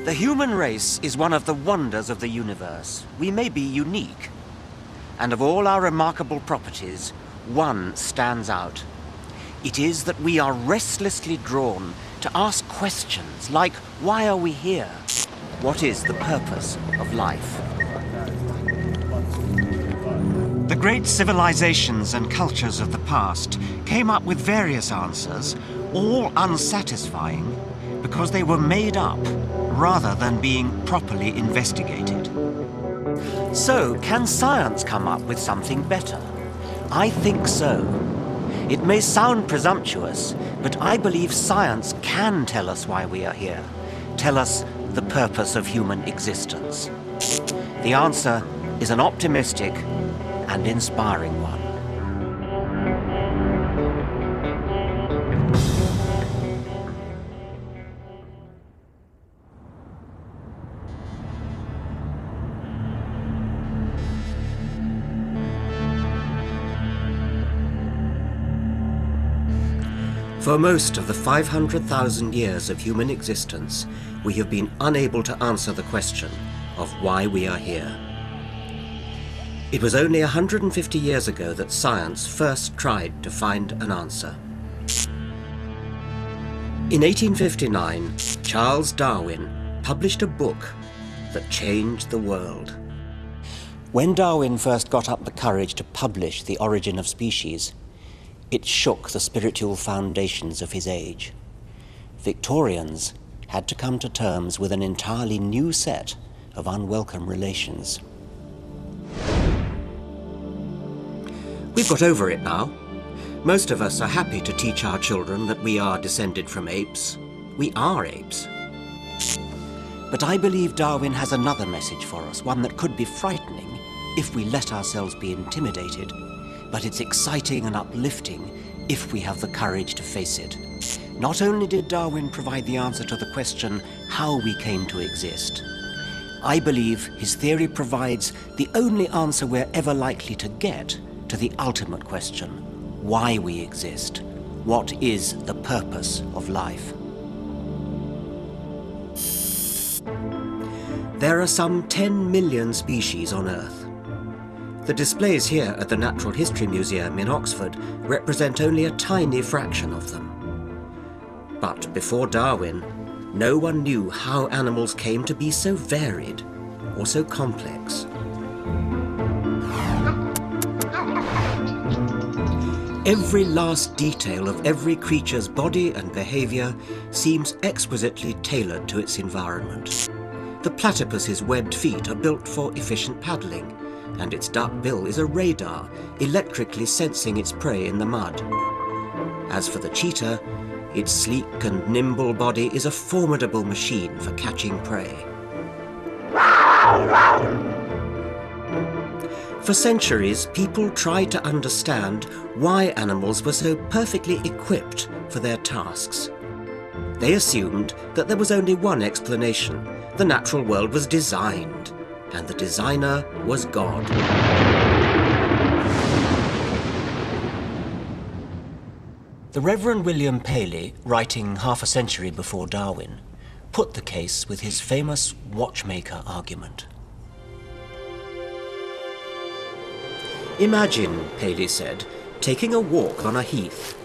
The human race is one of the wonders of the universe. We may be unique. And of all our remarkable properties, one stands out. It is that we are restlessly drawn to ask questions like, why are we here? What is the purpose of life? The great civilizations and cultures of the past came up with various answers, all unsatisfying, because they were made up rather than being properly investigated. So, can science come up with something better? I think so. It may sound presumptuous, but I believe science can tell us why we are here, tell us the purpose of human existence. The answer is an optimistic and inspiring one. For most of the 500,000 years of human existence, we have been unable to answer the question of why we are here. It was only 150 years ago that science first tried to find an answer. In 1859, Charles Darwin published a book that changed the world. When Darwin first got up the courage to publish The Origin of Species, it shook the spiritual foundations of his age. Victorians had to come to terms with an entirely new set of unwelcome relations. We've got over it now. Most of us are happy to teach our children that we are descended from apes. We are apes. But I believe Darwin has another message for us, one that could be frightening if we let ourselves be intimidated. But it's exciting and uplifting if we have the courage to face it. Not only did Darwin provide the answer to the question how we came to exist, I believe his theory provides the only answer we're ever likely to get to the ultimate question, why we exist. What is the purpose of life? There are some 10 million species on Earth. The displays here at the Natural History Museum in Oxford represent only a tiny fraction of them. But before Darwin, no one knew how animals came to be so varied or so complex. Every last detail of every creature's body and behavior seems exquisitely tailored to its environment. The platypus's webbed feet are built for efficient paddling, and its duck bill is a radar, electrically sensing its prey in the mud. As for the cheetah, its sleek and nimble body is a formidable machine for catching prey. For centuries, people tried to understand why animals were so perfectly equipped for their tasks. They assumed that there was only one explanation: the natural world was designed, and the designer was God. The Reverend William Paley, writing half a century before Darwin, put the case with his famous watchmaker argument. Imagine, Paley said, taking a walk on a heath.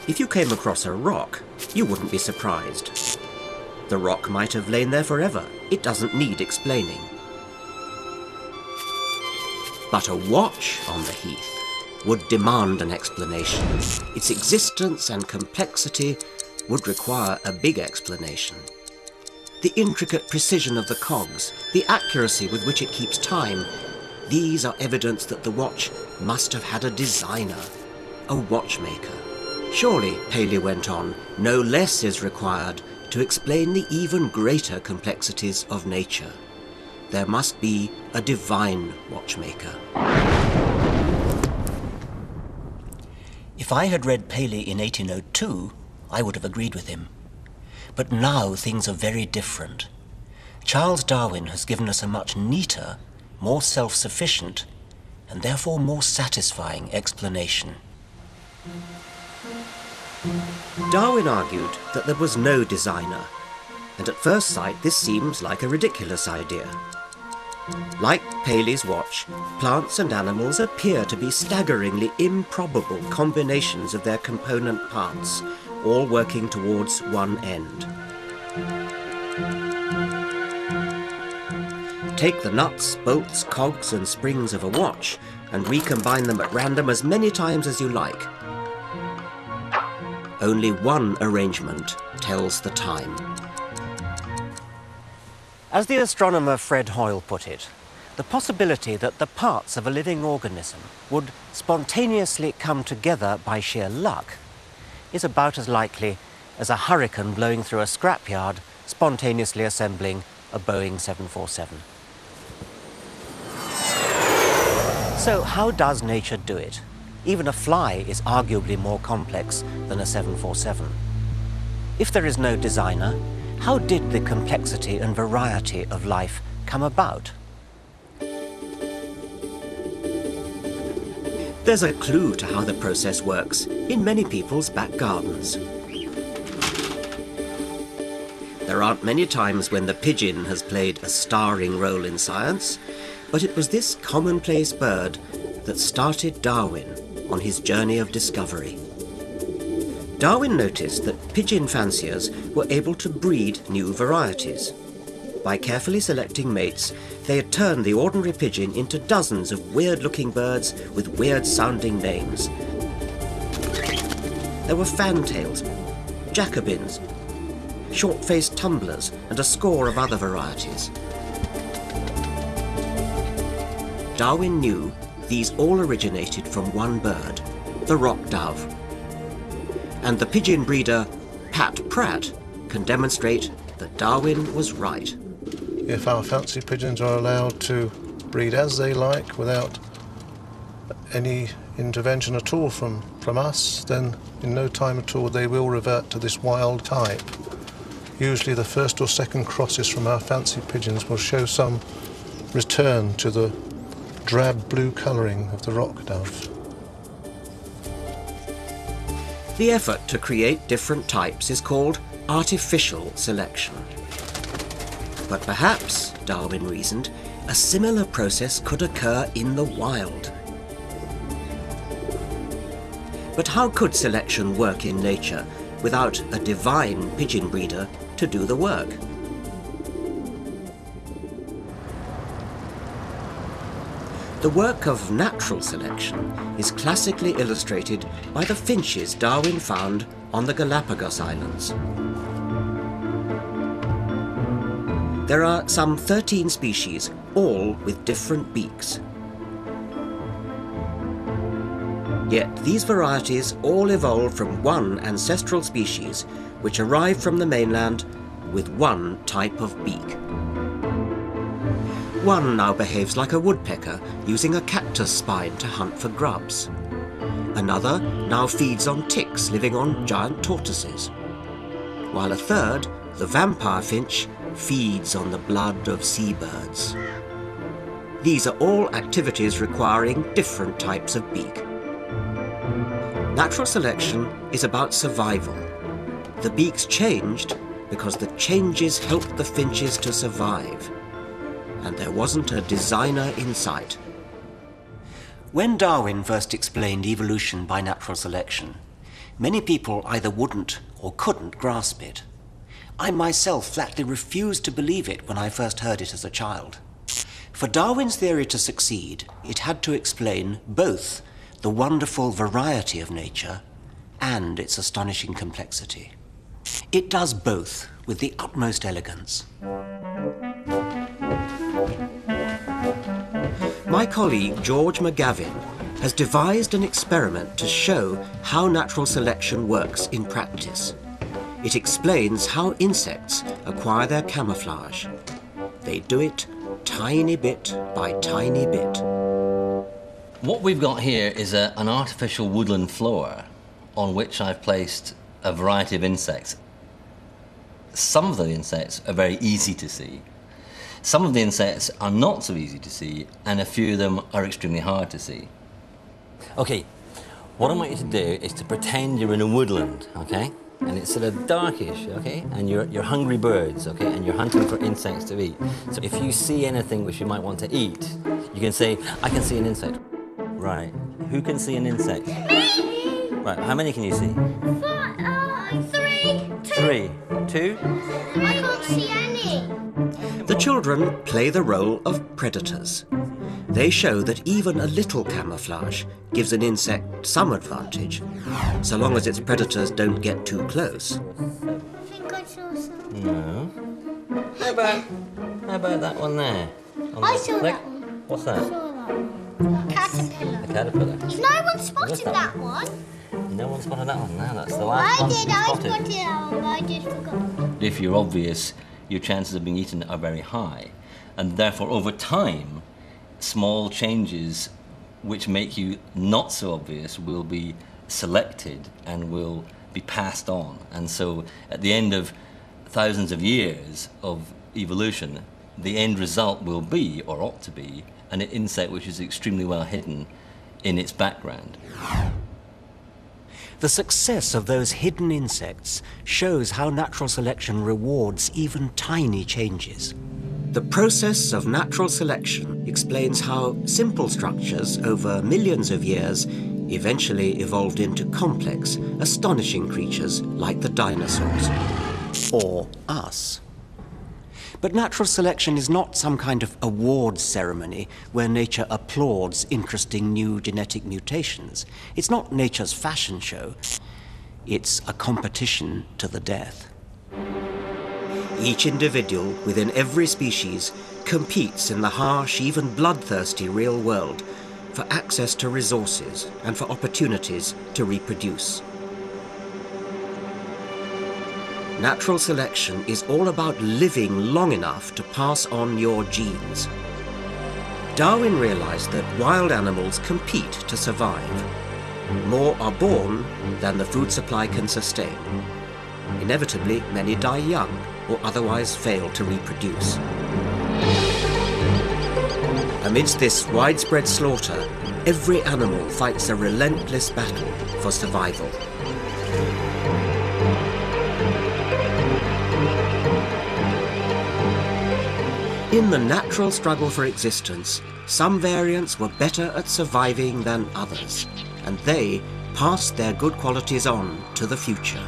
If you came across a rock, you wouldn't be surprised. The rock might have lain there forever. It doesn't need explaining. But a watch on the heath would demand an explanation. Its existence and complexity would require a big explanation. The intricate precision of the cogs, the accuracy with which it keeps time, these are evidence that the watch must have had a designer, a watchmaker. Surely, Paley went on, no less is required to explain the even greater complexities of nature. There must be a divine watchmaker. If I had read Paley in 1802, I would have agreed with him. But now things are very different. Charles Darwin has given us a much neater, more self-sufficient, and therefore more satisfying explanation. Darwin argued that there was no designer. And at first sight this seems like a ridiculous idea. Like Paley's watch, plants and animals appear to be staggeringly improbable combinations of their component parts, all working towards one end. Take the nuts, bolts, cogs and springs of a watch and recombine them at random as many times as you like. Only one arrangement tells the time. As the astronomer Fred Hoyle put it, the possibility that the parts of a living organism would spontaneously come together by sheer luck is about as likely as a hurricane blowing through a scrapyard spontaneously assembling a Boeing 747. So how does nature do it? Even a fly is arguably more complex than a 747. If there is no designer, how did the complexity and variety of life come about? There's a clue to how the process works in many people's back gardens. There aren't many times when the pigeon has played a starring role in science, but it was this commonplace bird that started Darwin on his journey of discovery. Darwin noticed that pigeon fanciers were able to breed new varieties. By carefully selecting mates, they had turned the ordinary pigeon into dozens of weird-looking birds with weird-sounding names. There were fantails, Jacobins, short-faced tumblers, and a score of other varieties. Darwin knew these all originated from one bird, the rock dove. And the pigeon breeder, Pat Pratt, can demonstrate that Darwin was right. If our fancy pigeons are allowed to breed as they like without any intervention at all from us, then in no time at all they will revert to this wild type. Usually the first or second crosses from our fancy pigeons will show some return to the drab blue colouring of the rock dove. The effort to create different types is called artificial selection. But perhaps, Darwin reasoned, a similar process could occur in the wild. But how could selection work in nature without a divine pigeon breeder to do the work? The work of natural selection is classically illustrated by the finches Darwin found on the Galapagos Islands. There are some 13 species, all with different beaks. Yet these varieties all evolved from one ancestral species, which arrived from the mainland with one type of beak. One now behaves like a woodpecker, using a cactus spine to hunt for grubs. Another now feeds on ticks living on giant tortoises. While a third, the vampire finch, feeds on the blood of seabirds. These are all activities requiring different types of beak. Natural selection is about survival. The beaks changed because the changes helped the finches to survive. And there wasn't a designer in sight. When Darwin first explained evolution by natural selection, many people either wouldn't or couldn't grasp it. I myself flatly refused to believe it when I first heard it as a child. For Darwin's theory to succeed, it had to explain both the wonderful variety of nature and its astonishing complexity. It does both with the utmost elegance. My colleague George McGavin has devised an experiment to show how natural selection works in practice. It explains how insects acquire their camouflage. They do it tiny bit by tiny bit. What we've got here is an artificial woodland floor on which I've placed a variety of insects. Some of the insects are very easy to see. Some of the insects are not so easy to see, and a few of them are extremely hard to see. Okay, what I want you to do is to pretend you're in a woodland, okay? and it's sort of darkish, okay? And you're hungry birds, okay? And you're hunting for insects to eat. So if you see anything which you might want to eat, you can say, I can see an insect. Right. Who can see an insect? Me! Right. How many can you see? 3. 3. 2? I can't see any. The children play the role of predators. They show that even a little camouflage gives an insect some advantage, so long as its predators don't get too close. I think I saw some. No. How about that one there? I saw that one. What's I that? saw that one. Caterpillar. A caterpillar. No one spotted What's that? that one. No one spotted that one. No, that's the last one I to be did. I spotted. spotted that one, but I just forgot. If you're obvious, your chances of being eaten are very high. And therefore, over time, small changes which make you not so obvious will be selected and will be passed on. And so at the end of thousands of years of evolution, the end result will be, or ought to be, an insect which is extremely well hidden in its background. The success of those hidden insects shows how natural selection rewards even tiny changes. The process of natural selection explains how simple structures over millions of years eventually evolved into complex, astonishing creatures like the dinosaurs. Or us. But natural selection is not some kind of awards ceremony where nature applauds interesting new genetic mutations. It's not nature's fashion show. It's a competition to the death. Each individual within every species competes in the harsh, even bloodthirsty real world for access to resources and for opportunities to reproduce. Natural selection is all about living long enough to pass on your genes. Darwin realized that wild animals compete to survive. More are born than the food supply can sustain. Inevitably, many die young or otherwise fail to reproduce. Amidst this widespread slaughter, every animal fights a relentless battle for survival. In the natural struggle for existence, some variants were better at surviving than others, and they passed their good qualities on to the future.